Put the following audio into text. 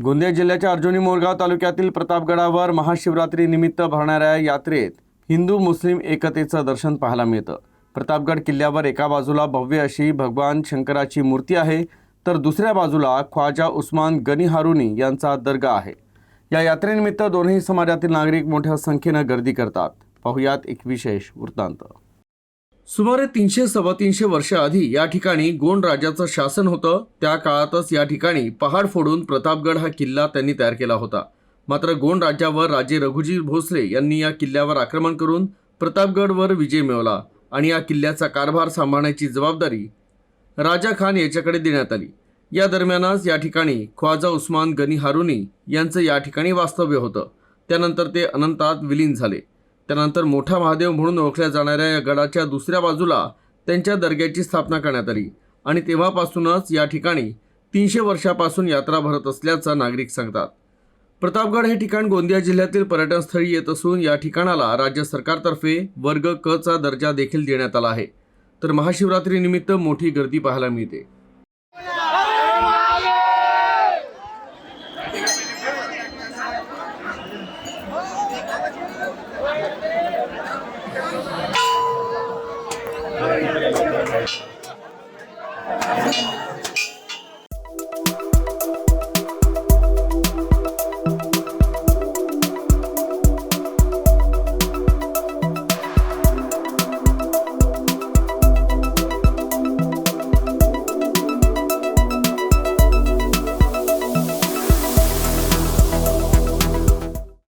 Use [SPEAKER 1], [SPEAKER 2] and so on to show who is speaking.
[SPEAKER 1] गोंदिया जिल्ह्याच्या अर्जुनी मोरगाव तालुक्यातील प्रतापगडावर महाशिवरात्री निमित्त भरणाऱ्या यात्रेत हिंदू मुस्लिम एकतेचं दर्शन पाहायला मिळतं। प्रतापगड किल्ल्यावर एका बाजूला भव्य अशी भगवान शंकराची मूर्ती आहे, तर दुसऱ्या बाजूला ख्वाजा उस्मान गनी हारुनी यांचा दर्गा आहे। या यात्रेनिमित्त दोन्ही समाजातील नागरिक मोठ्या संख्येने गर्दी करतात। पाहुयात एक विशेष वृत्तांत। सुमारे 300-325 वर्ष आधी या ठिकाणी गोंड राजाचं शासन होतं। त्या काळातच या ठिकाणी पहाड फोडून प्रतापगड हा किल्ला त्यांनी तयार केला होता। मात्र गोंड राज्यावर राजे रघुजी भोसले यांनी या किल्ल्यावर आक्रमण करून प्रतापगडवर विजय मिळवला आणि या किल्ल्याचा कारभार सांभाळण्याची जबाबदारी राजा खान याच्याकडे देण्यात आली। या दरम्यानच या ठिकाणी ख्वाजा उस्मान गनी हारुनी यांचं या ठिकाणी वास्तव्य होतं। त्यानंतर ते अनंतात विलीन झाले। त्यानंतर मोठा महादेव म्हणून ओळखल्या जाणाऱ्या या गडाच्या दुसऱ्या बाजूला त्यांच्या दर्ग्याची स्थापना करण्यात आली आणि तेव्हापासूनच या ठिकाणी 300 वर्षापासून यात्रा भरत असल्याचं नागरिक सांगतात। प्रतापगड हे ठिकाण गोंदिया जिल्ह्यातील पर्यटन स्थळी येत असून या ठिकाणाला राज्य सरकारतर्फे वर्ग क चा दर्जा देखील देण्यात आला आहे। तर महाशिवरात्री निमित्त मोठी गर्दी पाहायला मिळते।